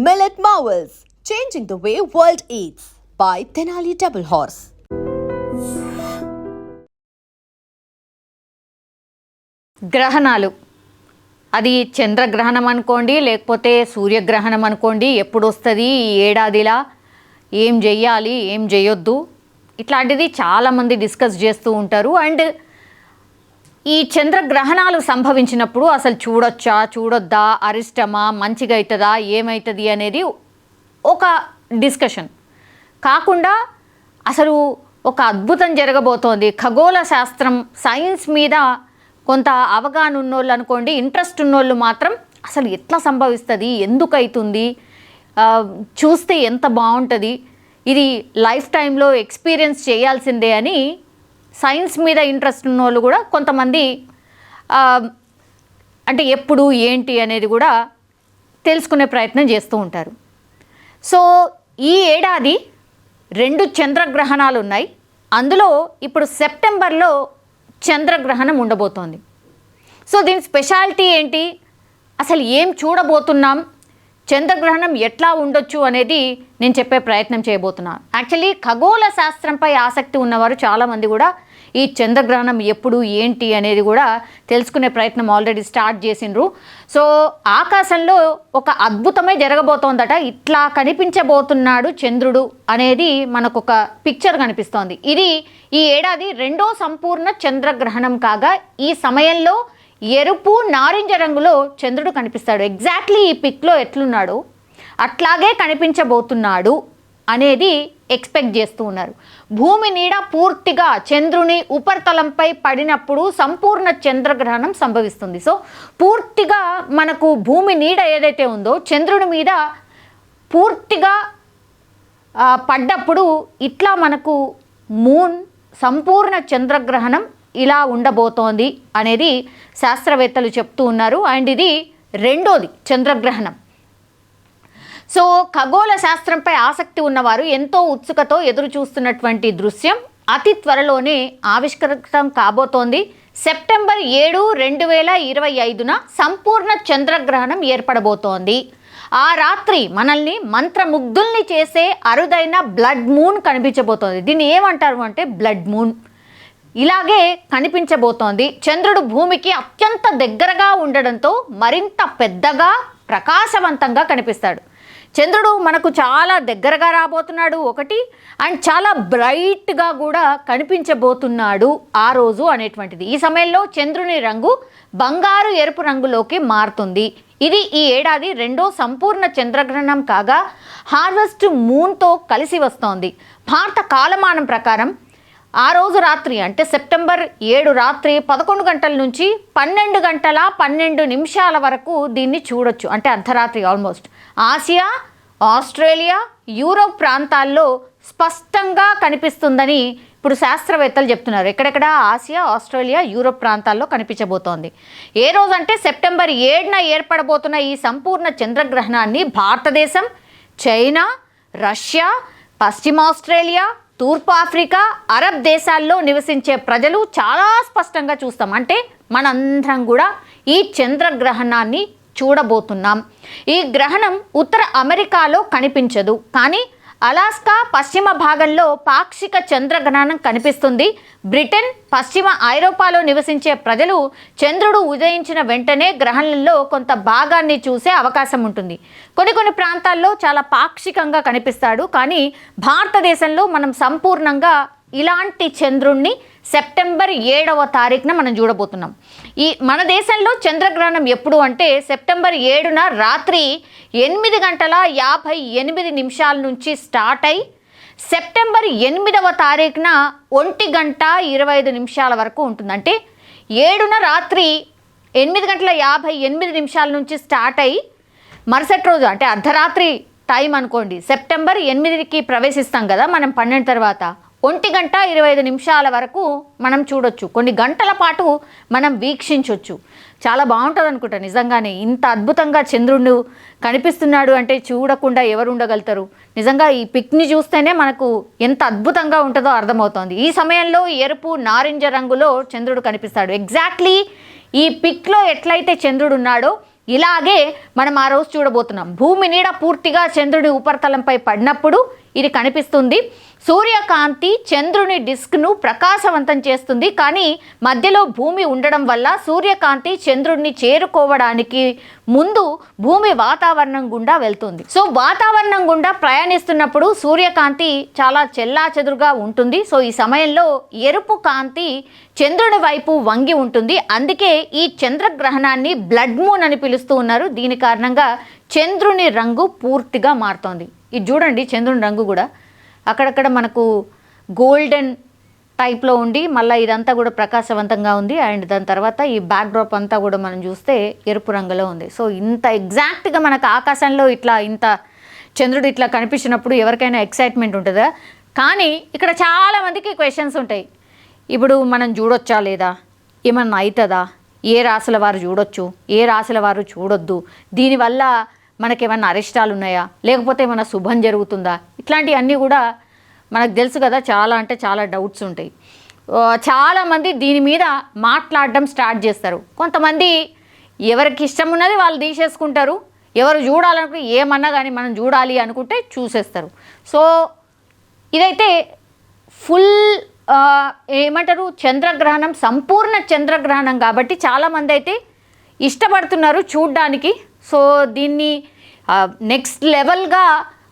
Millet Marvels, changing the way world eats by Tenali Double Horse. గ్రహణాలు, అది చంద్రగ్రహణం అనుకోండి, లేకపోతే సూర్యగ్రహణం అనుకోండి, ఎప్పుడు వస్తుంది ఈ ఏడాదిలా, ఏం చెయ్యాలి ఏం చేయొద్దు, ఇట్లాంటిది చాలామంది డిస్కస్ చేస్తూ ఉంటారు. అండ్ ఈ చంద్రగ్రహణాలు సంభవించినప్పుడు అసలు చూడొచ్చా చూడొద్దా, అరిష్టమా, మంచిగా అవుతుందా, ఏమవుతుంది అనేది ఒక డిస్కషన్ కాకుండా అసలు ఒక అద్భుతం జరగబోతోంది. ఖగోళ శాస్త్రం, సైన్స్ మీద కొంత అవగాహన ఉన్నోళ్ళు అనుకోండి, ఇంట్రెస్ట్ ఉన్నోళ్ళు మాత్రం అసలు ఎట్లా సంభవిస్తుంది, ఎందుకు అవుతుంది, చూస్తే ఎంత బాగుంటుంది, ఇది లైఫ్ టైంలో ఎక్స్పీరియన్స్ చేయాల్సిందే అని సైన్స్ మీద ఇంట్రెస్ట్ ఉన్నోళ్ళు కూడా కొంతమంది అంటే ఎప్పుడు ఏంటి అనేది కూడా తెలుసుకునే ప్రయత్నం చేస్తూ ఉంటారు. సో ఈ ఏడాది 2 చంద్రగ్రహణాలు ఉన్నాయి. అందులో ఇప్పుడు సెప్టెంబర్లో చంద్రగ్రహణం ఉండబోతోంది. సో దీని స్పెషాలిటీ ఏంటి, అసలు ఏం చూడబోతున్నాం, చంద్రగ్రహణం ఎట్లా ఉండొచ్చు అనేది నేను చెప్పే ప్రయత్నం చేయబోతున్నాను. యాక్చువల్లీ ఖగోళ శాస్త్రంపై ఆసక్తి ఉన్నవారు చాలామంది కూడా ఈ చంద్రగ్రహణం ఎప్పుడు ఏంటి అనేది కూడా తెలుసుకునే ప్రయత్నం ఆల్రెడీ స్టార్ట్ చేసిండ్రు. సో ఆకాశంలో ఒక అద్భుతమే జరగబోతోందట. ఇట్లా కనిపించబోతున్నాడు చంద్రుడు అనేది మనకు ఒక పిక్చర్ కనిపిస్తోంది. ఇది ఈ ఏడాది 2వ సంపూర్ణ చంద్రగ్రహణం కాగా ఈ సమయంలో ఎరుపు నారింజ రంగులో చంద్రుడు కనిపిస్తాడు. ఎగ్జాక్ట్లీ ఈ పిక్లో ఎట్లున్నాడో అట్లాగే కనిపించబోతున్నాడు అనేది ఎక్స్పెక్ట్ చేస్తూ ఉన్నారు. భూమి నీడ పూర్తిగా చంద్రుని ఉపరితలంపై పడినప్పుడు సంపూర్ణ చంద్రగ్రహణం సంభవిస్తుంది. సో పూర్తిగా మనకు భూమి నీడ ఏదైతే ఉందో చంద్రుని మీద పూర్తిగా పడ్డప్పుడు ఇట్లా మనకు మూన్ సంపూర్ణ చంద్రగ్రహణం ఇలా ఉండబోతోంది అనేది శాస్త్రవేత్తలు చెప్తూ ఉన్నారు. అండ్ ఇది 2వది చంద్రగ్రహణం. సో ఖగోళ శాస్త్రంపై ఆసక్తి ఉన్నవారు ఎంతో ఉత్సుకతో ఎదురు చూస్తున్నటువంటి దృశ్యం అతి త్వరలోనే ఆవిష్కృతం కాబోతోంది. సెప్టెంబర్ 7, 2025న సంపూర్ణ చంద్రగ్రహణం ఏర్పడబోతోంది. ఆ రాత్రి మనల్ని మంత్రముగ్ధుల్ని చేసే అరుదైన బ్లడ్ మూన్ కనిపించబోతోంది. దీన్ని ఏమంటారు అంటే బ్లడ్ మూన్. ఇలాగే కనిపించబోతోంది. చంద్రుడు భూమికి అత్యంత దగ్గరగా ఉండడంతో మరింత పెద్దగా ప్రకాశవంతంగా కనిపిస్తాడు. చంద్రుడు మనకు చాలా దగ్గరగా రాబోతున్నాడు ఒకటి, అండ్ చాలా బ్రైట్గా కూడా కనిపించబోతున్నాడు ఆ రోజు అనేటువంటిది. ఈ సమయంలో చంద్రుని రంగు బంగారు ఎరుపు రంగులోకి మారుతుంది. ఇది ఈ ఏడాది 2వ సంపూర్ణ చంద్రగ్రహణం కాగా హార్వెస్ట్ మూన్తో కలిసి వస్తోంది. భారత కాలమానం ప్రకారం ఆ రోజు రాత్రి అంటే సెప్టెంబర్ 7 రాత్రి 11 గంటల నుంచి 12 గంటల 12 నిమిషాల వరకు దీన్ని చూడొచ్చు. అంటే అర్ధరాత్రి ఆల్మోస్ట్. ఆసియా, ఆస్ట్రేలియా, యూరోప్ ప్రాంతాల్లో స్పష్టంగా కనిపిస్తుందని ఇప్పుడు శాస్త్రవేత్తలు చెప్తున్నారు. ఎక్కడెక్కడ ఆసియా, ఆస్ట్రేలియా, యూరోప్ ప్రాంతాల్లో కనిపించబోతోంది. ఏ రోజంటే సెప్టెంబర్ 7న ఏర్పడబోతున్న ఈ సంపూర్ణ చంద్రగ్రహణాన్ని భారతదేశం, చైనా, రష్యా, పశ్చిమ ఆస్ట్రేలియా, తూర్పు ఆఫ్రికా, అరబ్ దేశాల్లో నివసించే ప్రజలు చాలా స్పష్టంగా చూస్తాం. అంటే మనందరం కూడా ఈ చంద్రగ్రహణాన్ని చూడబోతున్నాం. ఈ గ్రహణం ఉత్తర అమెరికాలో కనిపించదు, కానీ అలాస్కా పశ్చిమ భాగంలో పాక్షిక చంద్రగ్రహణం కనిపిస్తుంది. బ్రిటన్, పశ్చిమ ఐరోపాలో నివసించే ప్రజలు చంద్రుడు ఉదయించిన వెంటనే గ్రహణంలో కొంత భాగాన్ని చూసే అవకాశం ఉంటుంది. కొన్ని ప్రాంతాల్లో చాలా పాక్షికంగా కనిపిస్తాడు, కానీ భారతదేశంలో మనం సంపూర్ణంగా ఇలాంటి చంద్రుణ్ణి సెప్టెంబర్ 7వ తారీఖున మనం చూడబోతున్నాం. ఈ మన దేశంలో చంద్రగ్రహణం ఎప్పుడు అంటే సెప్టెంబర్ 7న రాత్రి 8 గంటల 58 నిమిషాల నుంచి స్టార్ట్ అయి సెప్టెంబర్ 8వ తారీఖున 1 గంట 25 నిమిషాల వరకు ఉంటుంది. అంటే 7న రాత్రి 8 గంటల 58 నిమిషాల నుంచి స్టార్ట్ అయ్యి మరుసటి రోజు అంటే అర్ధరాత్రి టైం అనుకోండి, సెప్టెంబర్ 8కి ప్రవేశిస్తాం కదా మనం 12 తర్వాత 1 గంట 25 నిమిషాల వరకు మనం చూడొచ్చు. కొన్ని గంటల పాటు మనం వీక్షించవచ్చు. చాలా బాగుంటుంది అనుకుంటా నిజంగానే. ఇంత అద్భుతంగా చంద్రుడు కనిపిస్తున్నాడు అంటే చూడకుండా ఎవరు ఉండగలుగుతారు? నిజంగా ఈ పిక్ని చూస్తేనే మనకు ఎంత అద్భుతంగా ఉంటుందో అర్థమవుతోంది. ఈ సమయంలో ఎరుపు నారింజ రంగులో చంద్రుడు కనిపిస్తాడు. ఎగ్జాక్ట్లీ ఈ పిక్లో ఎట్లయితే చంద్రుడు ఉన్నాడో ఇలాగే మనం ఆ రోజు చూడబోతున్నాం. భూమి నీడ పూర్తిగా చంద్రుడి ఉపరితలంపై పడినప్పుడు ఇది కనిపిస్తుంది. సూర్యకాంతి చంద్రుని డిస్క్ను ప్రకాశవంతం చేస్తుంది. కానీ మధ్యలో భూమి ఉండడం వల్ల సూర్యకాంతి చంద్రుడిని చేరుకోవడానికి ముందు భూమి వాతావరణం గుండా వెళ్తుంది. సో వాతావరణం గుండా ప్రయాణిస్తున్నప్పుడు సూర్యకాంతి చాలా చెల్లాచెదురుగా ఉంటుంది. సో ఈ సమయంలో ఎరుపు కాంతి చంద్రుని వైపు వంగి ఉంటుంది. అందుకే ఈ చంద్రగ్రహణాన్ని బ్లడ్ మూన్ అని పిలుస్తూ ఉన్నారు. దీని కారణంగా చంద్రుని రంగు పూర్తిగా మారుతోంది. ఇది చూడండి, చంద్రుని రంగు కూడా అక్కడక్కడ మనకు గోల్డెన్ టైప్లో ఉండి మళ్ళీ ఇదంతా కూడా ప్రకాశవంతంగా ఉంది. అండ్ దాని తర్వాత ఈ బ్యాక్డ్రాప్ అంతా కూడా మనం చూస్తే ఎరుపు రంగులో ఉంది. సో ఇంత ఎగ్జాక్ట్గా మనకు ఆకాశంలో ఇట్లా ఇంత చంద్రుడు ఇట్లా కనిపించినప్పుడు ఎవరికైనా ఎక్సైట్మెంట్ ఉంటుందా? కానీ ఇక్కడ చాలామందికి క్వశ్చన్స్ ఉంటాయి. ఇప్పుడు మనం చూడొచ్చా లేదా, ఏమన్నా అవుతుందా, ఏ రాశుల వారు చూడొచ్చు, ఏ రాశుల వారు చూడొద్దు, దీనివల్ల మనకేమన్నా అరిష్టాలు ఉన్నాయా, లేకపోతే ఏమైనా శుభం జరుగుతుందా, ఇట్లాంటివన్నీ కూడా మనకు తెలుసు కదా. చాలా అంటే చాలా డౌట్స్ ఉంటాయి. చాలామంది దీని మీద మాట్లాడడం స్టార్ట్ చేస్తారు. కొంతమంది ఎవరికి ఇష్టం ఉన్నది వాళ్ళు తీసేసుకుంటారు. ఎవరు చూడాలనుకుంటే ఏమన్నా కానీ మనం చూడాలి అనుకుంటే చూసేస్తారు. సో ఇదైతే ఫుల్ ఏమంటారు చంద్రగ్రహణం, సంపూర్ణ చంద్రగ్రహణం కాబట్టి చాలామంది అయితే ఇష్టపడుతున్నారు చూడ్డానికి. సో దీన్ని నెక్స్ట్ లెవెల్గా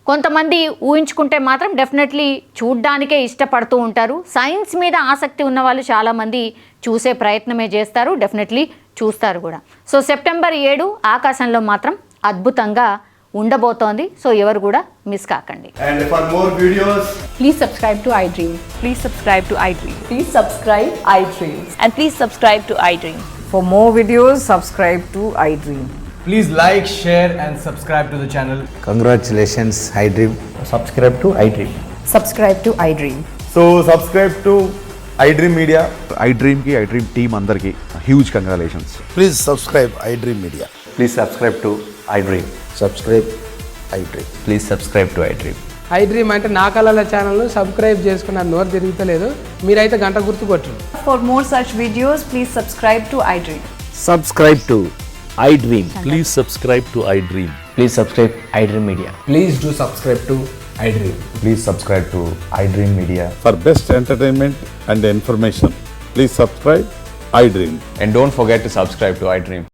కొంతమంది ఊహించుకుంటే మాత్రం డెఫినెట్లీ చూడ్డానికే ఇష్టపడుతూ ఉంటారు. సైన్స్ మీద ఆసక్తి ఉన్న వాళ్ళు చాలామంది చూసే ప్రయత్నమే చేస్తారు, డెఫినెట్లీ చూస్తారు కూడా. సో సెప్టెంబర్ 7 ఆకాశంలో మాత్రం అద్భుతంగా ఉండబోతోంది. సో ఎవరు కూడా మిస్ కాకండి. And for more videos, Please subscribe to iDream. Please subscribe to iDream. Please subscribe iDream. And please subscribe to iDream. For more videos, subscribe to iDream. please like, share and subscribe to the channel. Congratulations, iDream. Subscribe to iDream. Subscribe to iDream. So subscribe to iDream Media. iDream ki iDream team andarki huge congratulations. Please subscribe iDream Media. Please subscribe to iDream. Subscribe iDream. Please subscribe to iDream. iDream అంటే నా కళల ఛానల్ను subscribe చేసుకున్న నోరు తిరుగుతలేదు, మీరైతే గంట గుర్తు కొట్టండి. For more such videos, please subscribe to iDream. Subscribe to iDream. Please subscribe to iDream. Please subscribe iDream Media. Please do subscribe to iDream. Please subscribe to iDream Media. For best entertainment and information, please subscribe iDream. And don't forget to subscribe to iDream.